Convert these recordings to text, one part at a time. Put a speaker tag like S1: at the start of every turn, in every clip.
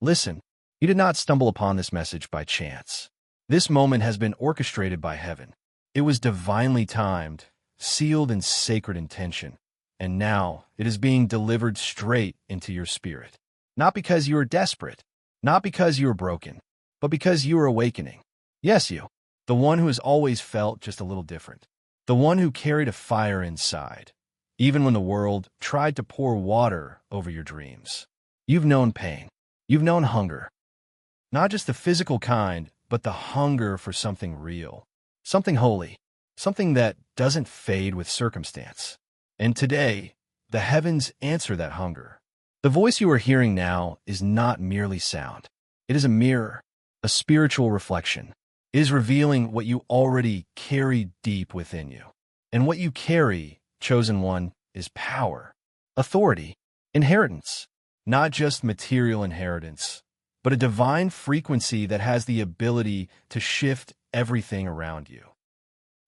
S1: Listen, you did not stumble upon this message by chance. This moment has been orchestrated by heaven. It was divinely timed, sealed in sacred intention, and now it is being delivered straight into your spirit. Not because you are desperate, not because you are broken, but because you are awakening. Yes, you, the one who has always felt just a little different, the one who carried a fire inside, even when the world tried to pour water over your dreams. You've known pain. You've known hunger. Not just the physical kind, but the hunger for something real, something holy, something that doesn't fade with circumstance. And today, the heavens answer that hunger. The voice you are hearing now is not merely sound. It is a mirror, a spiritual reflection. It is revealing what you already carry deep within you. And what you carry, chosen one, is power, authority, inheritance. Not just material inheritance, but a divine frequency that has the ability to shift everything around you.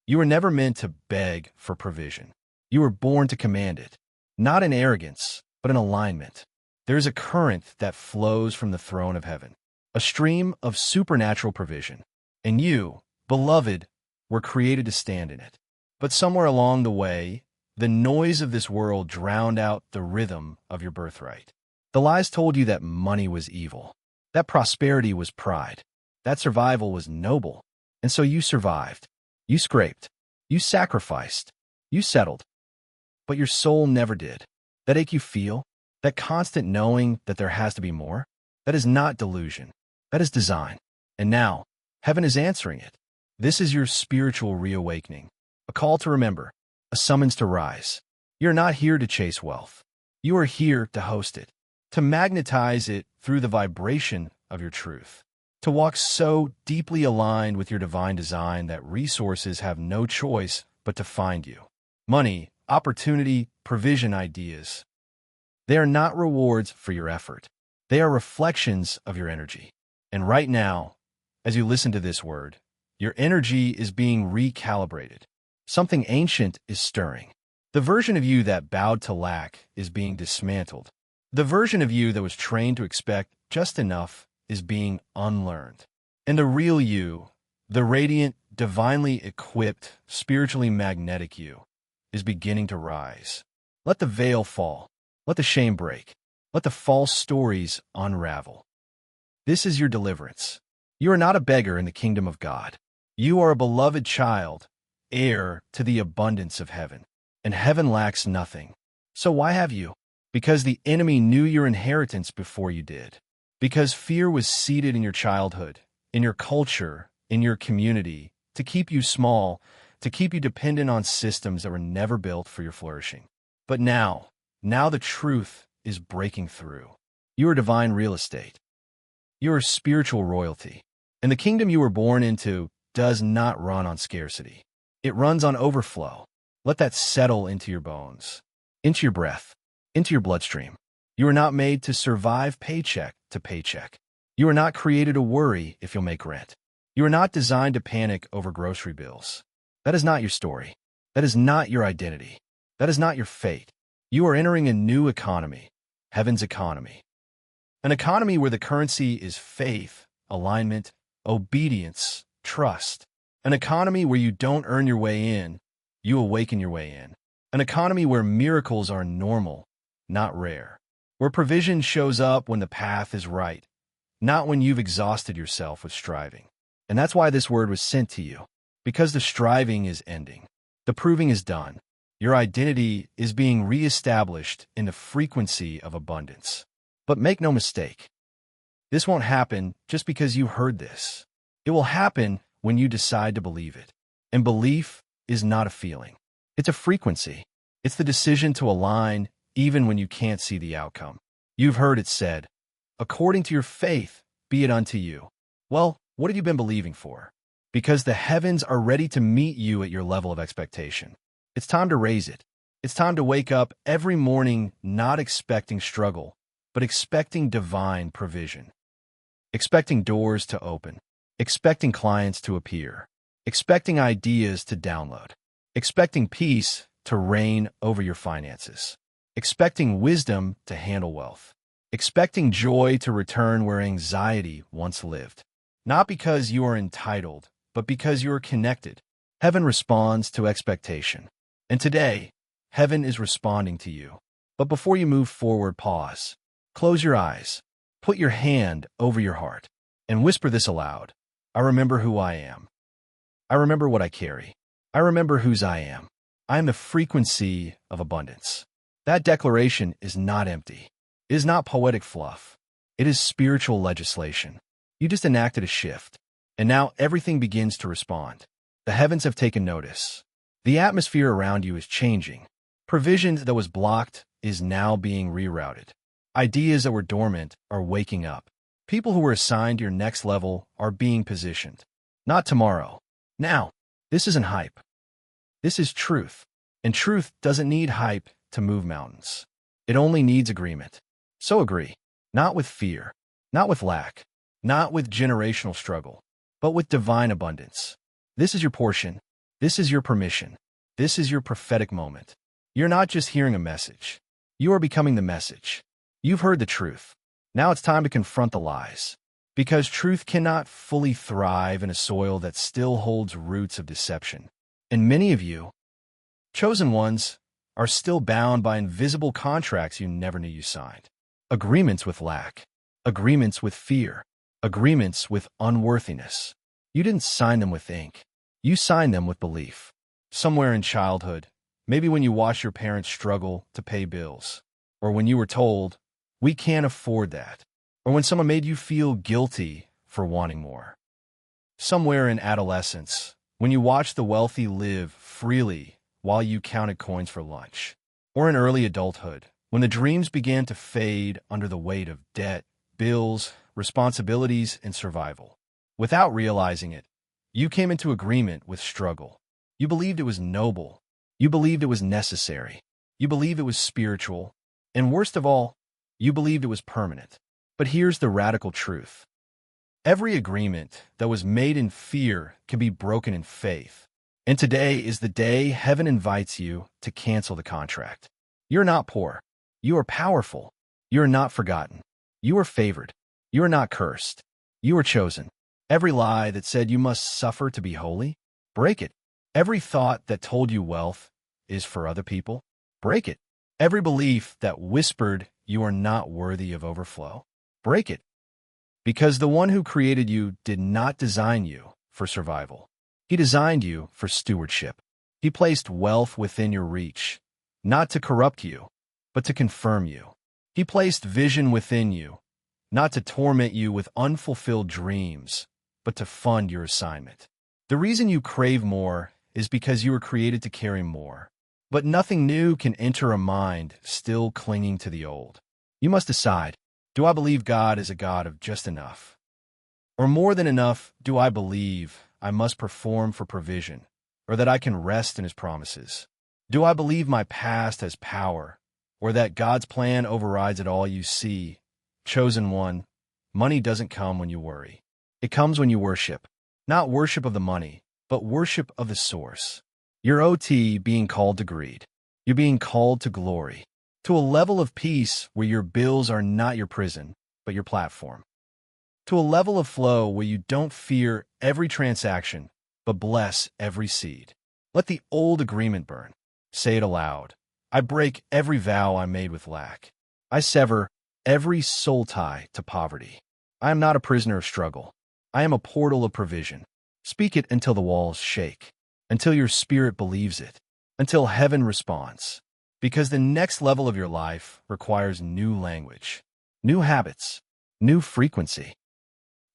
S1: You were never meant to beg for provision. You were born to command it, not in arrogance, but in alignment. There is a current that flows from the throne of heaven, a stream of supernatural provision, and you, beloved, were created to stand in it. But somewhere along the way, the noise of this world drowned out the rhythm of your birthright. The lies told you that money was evil, that prosperity was pride, that survival was noble. And so you survived. You scraped. You sacrificed. You settled. But your soul never did. That ache you feel, that constant knowing that there has to be more, that is not delusion. That is design. And now, heaven is answering it. This is your spiritual reawakening, a call to remember, a summons to rise. You're not here to chase wealth. You are here to host it, to magnetize it through the vibration of your truth, to walk so deeply aligned with your divine design that resources have no choice but to find you. Money, opportunity, provision, ideas. They are not rewards for your effort. They are reflections of your energy. And right now, as you listen to this word, your energy is being recalibrated. Something ancient is stirring. The version of you that bowed to lack is being dismantled. The version of you that was trained to expect just enough is being unlearned. And the real you, the radiant, divinely equipped, spiritually magnetic you, is beginning to rise. Let the veil fall. Let the shame break. Let the false stories unravel. This is your deliverance. You are not a beggar in the kingdom of God. You are a beloved child, heir to the abundance of heaven. And heaven lacks nothing. So why have you? Because the enemy knew your inheritance before you did. Because fear was seated in your childhood, in your culture, in your community, to keep you small, to keep you dependent on systems that were never built for your flourishing. But now the truth is breaking through. You are divine real estate. You are spiritual royalty. And the kingdom you were born into does not run on scarcity. It runs on overflow. Let that settle into your bones, into your breath, into your bloodstream. You are not made to survive paycheck to paycheck. You are not created to worry if you'll make rent. You are not designed to panic over grocery bills. That is not your story. That is not your identity. That is not your fate. You are entering a new economy, heaven's economy. An economy where the currency is faith, alignment, obedience, trust. An economy where you don't earn your way in, you awaken your way in. An economy where miracles are normal, not rare. Where provision shows up when the path is right, not when you've exhausted yourself with striving. And that's why this word was sent to you, because the striving is ending. The proving is done. Your identity is being reestablished in the frequency of abundance. But make no mistake, this won't happen just because you heard this. It will happen when you decide to believe it. And belief is not a feeling. It's a frequency. It's the decision to align even when you can't see the outcome. You've heard it said, according to your faith, be it unto you. Well, what have you been believing for? Because the heavens are ready to meet you at your level of expectation. It's time to raise it. It's time to wake up every morning not expecting struggle, but expecting divine provision. Expecting doors to open. Expecting clients to appear. Expecting ideas to download. Expecting peace to reign over your finances. Expecting wisdom to handle wealth. expecting joy to return where anxiety once lived. Not because you are entitled, but because you are connected. Heaven responds to expectation. And today, heaven is responding to you. But before you move forward, pause. Close your eyes. Put your hand over your heart and whisper this aloud. I remember who I am. I remember what I carry. I remember whose I am. I am the frequency of abundance. That declaration is not empty. It is not poetic fluff. It is spiritual legislation. You just enacted a shift, and now everything begins to respond. The heavens have taken notice. The atmosphere around you is changing. Provision that was blocked is now being rerouted. Ideas that were dormant are waking up. People who were assigned your next level are being positioned. Not tomorrow. Now. This isn't hype. This is truth. And truth doesn't need hype to move mountains. It only needs agreement. So agree. Not with fear. Not with lack. Not with generational struggle. But with divine abundance. This is your portion. This is your permission. This is your prophetic moment. You're not just hearing a message. You are becoming the message. You've heard the truth. Now it's time to confront the lies. Because truth cannot fully thrive in a soil that still holds roots of deception. And many of you, chosen ones, are still bound by invisible contracts you never knew you signed. Agreements with lack. Agreements with fear. Agreements with unworthiness. You didn't sign them with ink. You signed them with belief. Somewhere in childhood, maybe when you watched your parents struggle to pay bills, or when you were told, we can't afford that, or when someone made you feel guilty for wanting more. Somewhere in adolescence, when you watched the wealthy live freely while you counted coins for lunch, or in early adulthood, when the dreams began to fade under the weight of debt, bills, responsibilities, and survival. Without realizing it, you came into agreement with struggle. You believed it was noble. You believed it was necessary. You believed it was spiritual. And worst of all, you believed it was permanent. But here's the radical truth. Every agreement that was made in fear can be broken in faith. And today is the day heaven invites you to cancel the contract. You're not poor. You are powerful. You are not forgotten. You are favored. You are not cursed. You are chosen. Every lie that said you must suffer to be holy, break it. Every thought that told you wealth is for other people, break it. Every belief that whispered you are not worthy of overflow, break it. Because the one who created you did not design you for survival. He designed you for stewardship. He placed wealth within your reach, not to corrupt you, but to confirm you. He placed vision within you, not to torment you with unfulfilled dreams, but to fund your assignment. The reason you crave more is because you were created to carry more. But nothing new can enter a mind still clinging to the old. You must decide, do I believe God is a God of just enough? Or more than enough, do I believe I must perform for provision, or that I can rest in His promises? Do I believe my past has power, or that God's plan overrides it all? You see, chosen one, money doesn't come when you worry. It comes when you worship. Not worship of the money, but worship of the source. You're OT being called to greed. You're being called to glory, to a level of peace where your bills are not your prison, but your platform. To a level of flow where you don't fear every transaction, but bless every seed. Let the old agreement burn. Say it aloud. I break every vow I made with lack. I sever every soul tie to poverty. I am not a prisoner of struggle. I am a portal of provision. Speak it until the walls shake, until your spirit believes it, until heaven responds. Because the next level of your life requires new language, new habits, new frequency.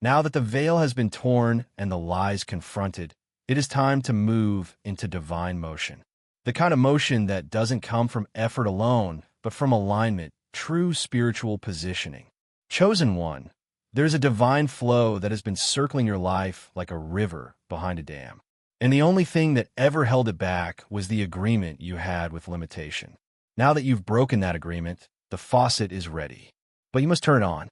S1: Now that the veil has been torn and the lies confronted, it is time to move into divine motion. The kind of motion that doesn't come from effort alone, but from alignment, true spiritual positioning. Chosen one, there's a divine flow that has been circling your life like a river behind a dam. And the only thing that ever held it back was the agreement you had with limitation. Now that you've broken that agreement, the faucet is ready. But you must turn it on.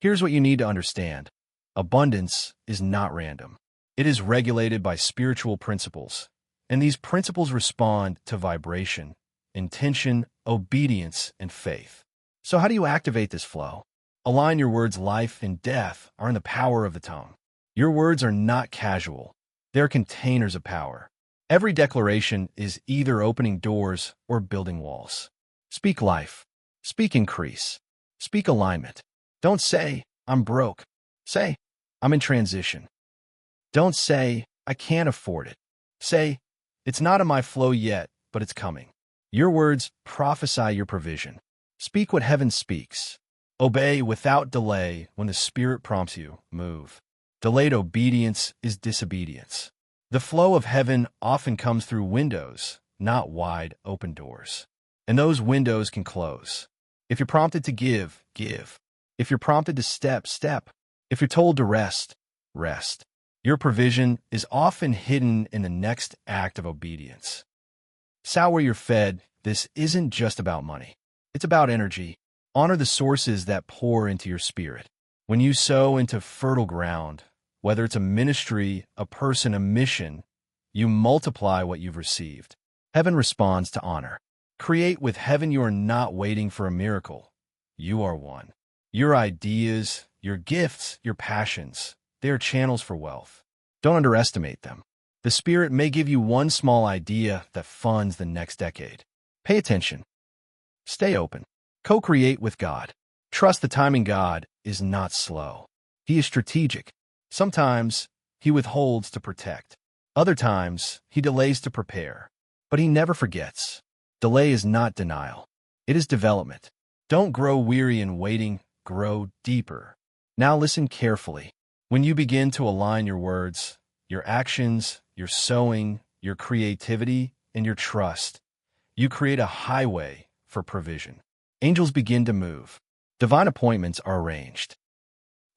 S1: Here's what you need to understand. Abundance is not random. It is regulated by spiritual principles. And these principles respond to vibration, intention, obedience, and faith. So how do you activate this flow? Align your words. Life and death are in the power of the tongue. Your words are not casual. They're containers of power. Every declaration is either opening doors or building walls. Speak life. Speak increase. Speak alignment. Don't say, I'm broke. Say, I'm in transition. Don't say, I can't afford it. Say, it's not in my flow yet, but it's coming. Your words prophesy your provision. Speak what heaven speaks. Obey without delay when the Spirit prompts you. Move. Delayed obedience is disobedience. The flow of heaven often comes through windows, not wide open doors. And those windows can close. If you're prompted to give, give. If you're prompted to step, step. If you're told to rest, rest. Your provision is often hidden in the next act of obedience. Sow where you're fed. This isn't just about money. It's about energy. Honor the sources that pour into your spirit. When you sow into fertile ground, whether it's a ministry, a person, a mission, you multiply what you've received. Heaven responds to honor. Create with heaven. You are not waiting for a miracle. You are one. Your ideas, your gifts, your passions, they are channels for wealth. Don't underestimate them. The Spirit may give you one small idea that funds the next decade. Pay attention. Stay open. Co-create with God. Trust the timing. God is not slow. He is strategic. Sometimes He withholds to protect. Other times He delays to prepare. But He never forgets. Delay is not denial. It is development. Don't grow weary in waiting. Grow deeper. Now listen carefully. When you begin to align your words, your actions, your sowing, your creativity, and your trust, you create a highway for provision. Angels begin to move. Divine appointments are arranged.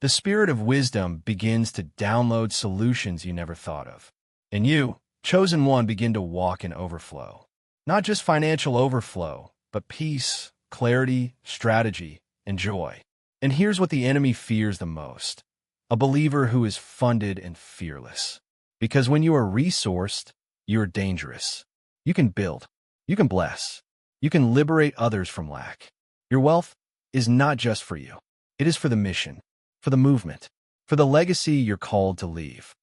S1: The Spirit of wisdom begins to download solutions you never thought of. And you, chosen one, begin to walk in overflow. Not just financial overflow, but peace, clarity, strategy, and joy. And here's what the enemy fears the most: a believer who is funded and fearless. Because when you are resourced, you are dangerous. You can build. You can bless. You can liberate others from lack. Your wealth is not just for you. It is for the mission, for the movement, for the legacy you're called to leave.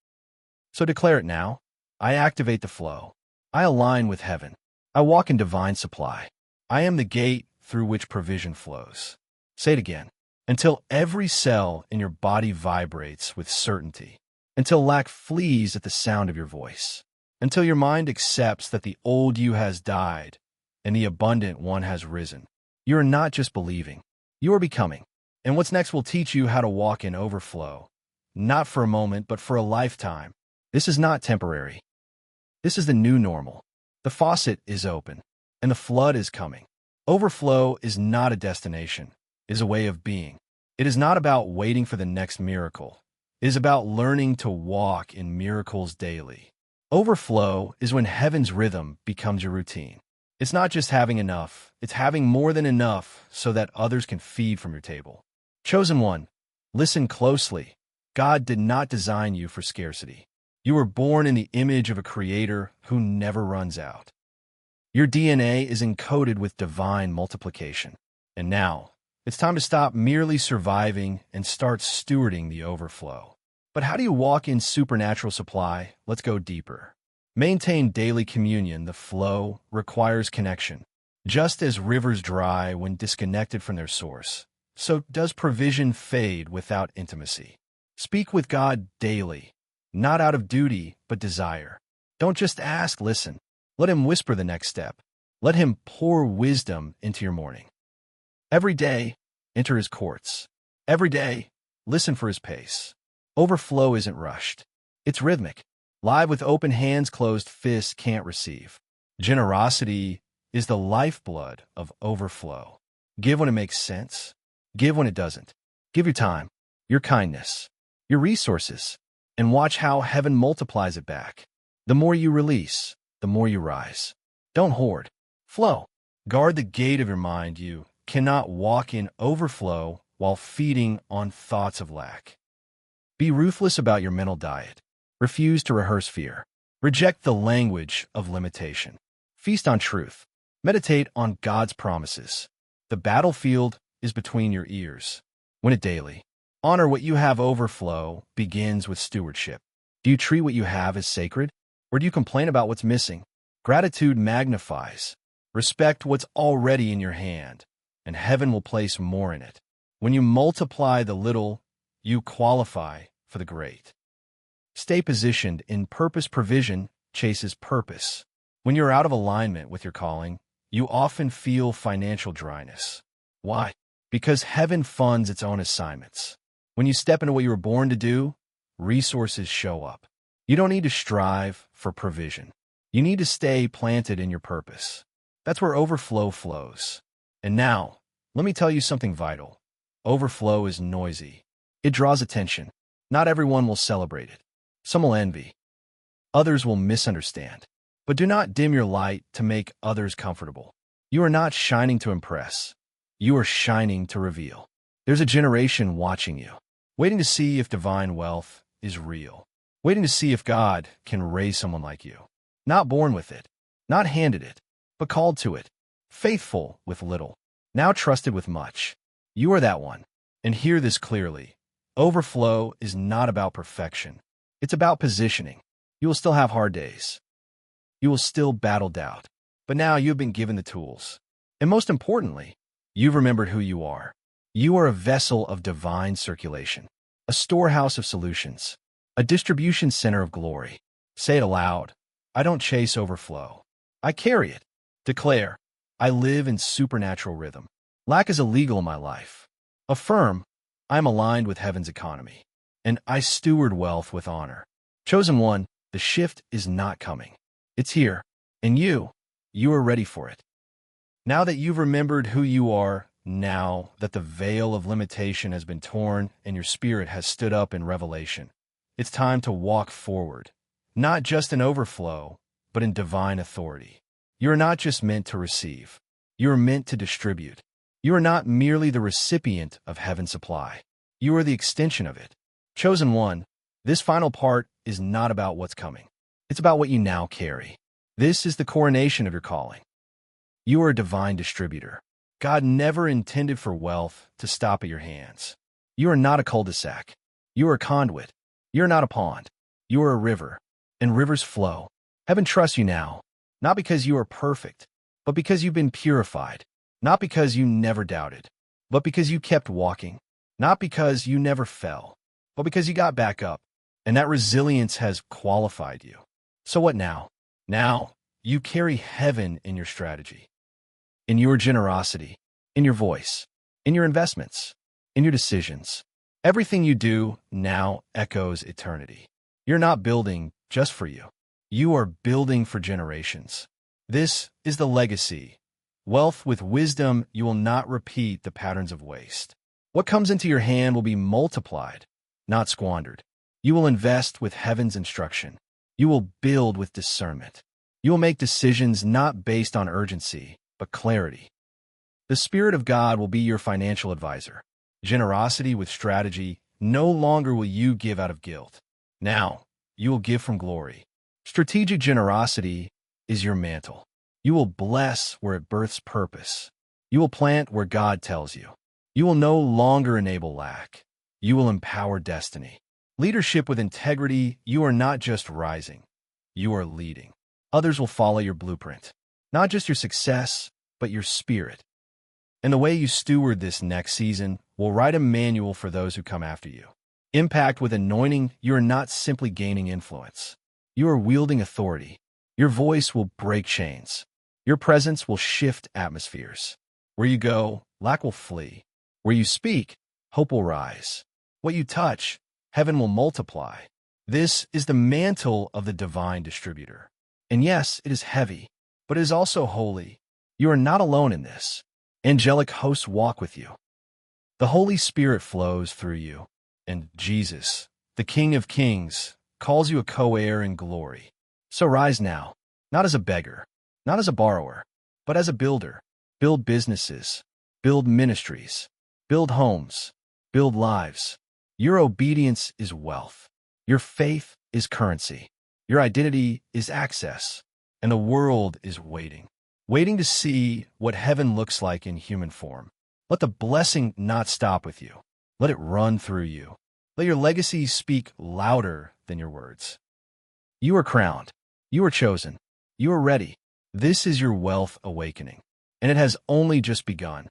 S1: So declare it now. I activate the flow. I align with heaven. I walk in divine supply. I am the gate through which provision flows. Say it again. Until every cell in your body vibrates with certainty. Until lack flees at the sound of your voice. Until your mind accepts that the old you has died and the abundant one has risen. You are not just believing. You are becoming. And what's next will teach you how to walk in overflow. Not for a moment, but for a lifetime. This is not temporary. This is the new normal. The faucet is open, and the flood is coming. Overflow is not a destination. It is a way of being. It is not about waiting for the next miracle. It is about learning to walk in miracles daily. Overflow is when heaven's rhythm becomes your routine. It's not just having enough. It's having more than enough so that others can feed from your table. Chosen one, listen closely. God did not design you for scarcity. You were born in the image of a creator who never runs out. Your DNA is encoded with divine multiplication. And now, it's time to stop merely surviving and start stewarding the overflow. But how do you walk in supernatural supply? Let's go deeper. Maintain daily communion. The flow requires connection. Just as rivers dry when disconnected from their source, so does provision fade without intimacy. Speak with God daily, not out of duty, but desire. Don't just ask, listen. Let Him whisper the next step. Let Him pour wisdom into your morning. Every day, enter His courts. Every day, listen for His pace. Overflow isn't rushed. It's rhythmic. Live with open hands, closed fists can't receive. Generosity is the lifeblood of overflow. Give when it makes sense. Give when it doesn't. Give your time, your kindness, your resources, and watch how heaven multiplies it back. The more you release, the more you rise. Don't hoard. Flow. Guard the gate of your mind. You cannot walk in overflow while feeding on thoughts of lack. Be ruthless about your mental diet. Refuse to rehearse fear. Reject the language of limitation. Feast on truth. Meditate on God's promises. The battlefield is between your ears. Win it daily. Honor what you have. Overflow begins with stewardship. Do you treat what you have as sacred? Or do you complain about what's missing? Gratitude magnifies. Respect what's already in your hand, and heaven will place more in it. When you multiply the little, you qualify for the great. Stay positioned in purpose. Provision chases purpose. When you're out of alignment with your calling, you often feel financial dryness. Why? Because heaven funds its own assignments. When you step into what you were born to do, resources show up. You don't need to strive for provision. You need to stay planted in your purpose. That's where overflow flows. And now, let me tell you something vital. Overflow is noisy. It draws attention. Not everyone will celebrate it. Some will envy. Others will misunderstand. But do not dim your light to make others comfortable. You are not shining to impress. You are shining to reveal. There's a generation watching you, waiting to see if divine wealth is real, waiting to see if God can raise someone like you. Not born with it, not handed it, but called to it, faithful with little, now trusted with much. You are that one. And hear this clearly. Overflow is not about perfection. It's about positioning. You will still have hard days. You will still battle doubt. But now you have been given the tools. And most importantly, you've remembered who you are. You are a vessel of divine circulation, a storehouse of solutions, a distribution center of glory. Say it aloud. I don't chase overflow. I carry it. Declare, I live in supernatural rhythm. Lack is illegal in my life. Affirm, I am aligned with heaven's economy. And I steward wealth with honor. Chosen one, the shift is not coming. It's here. And you are ready for it. Now that you've remembered who you are, now that the veil of limitation has been torn and your spirit has stood up in revelation, it's time to walk forward, not just in overflow, but in divine authority. You are not just meant to receive. You are meant to distribute. You are not merely the recipient of heaven's supply. You are the extension of it. Chosen one, this final part is not about what's coming. It's about what you now carry. This is the coronation of your calling. You are a divine distributor. God never intended for wealth to stop at your hands. You are not a cul-de-sac. You are a conduit. You are not a pond. You are a river, and rivers flow. Heaven trusts you now, not because you are perfect, but because you've been purified. Not because you never doubted, but because you kept walking. Not because you never fell, but because you got back up. And that resilience has qualified you. So what now? Now, you carry heaven in your strategy, in your generosity, in your voice, in your investments, in your decisions. Everything you do now echoes eternity. You're not building just for you. You are building for generations. This is the legacy. Wealth with wisdom, you will not repeat the patterns of waste. What comes into your hand will be multiplied, not squandered. You will invest with heaven's instruction. You will build with discernment. You will make decisions not based on urgency, but clarity. The Spirit of God will be your financial advisor. Generosity with strategy, no longer will you give out of guilt. Now, you will give from glory. Strategic generosity is your mantle. You will bless where it births purpose. You will plant where God tells you. You will no longer enable lack. You will empower destiny. Leadership with integrity, you are not just rising. You are leading. Others will follow your blueprint. Not just your success, but your spirit. And the way you steward this next season will write a manual for those who come after you. Impact with anointing, you are not simply gaining influence. You are wielding authority. Your voice will break chains. Your presence will shift atmospheres. Where you go, lack will flee. Where you speak, hope will rise. What you touch, heaven will multiply. This is the mantle of the divine distributor. And yes, it is heavy, but it is also holy. You are not alone in this. Angelic hosts walk with you. The Holy Spirit flows through you. And Jesus, the King of Kings, calls you a co-heir in glory. So rise now, not as a beggar, not as a borrower, but as a builder. Build businesses, build ministries, build homes, build lives. Your obedience is wealth. Your faith is currency. Your identity is access. And the world is waiting to see what heaven looks like in human form. Let the blessing not stop with you. Let it run through you. Let your legacy speak louder than your words. You are crowned. You are chosen. You are ready. This is your wealth awakening, and it has only just begun.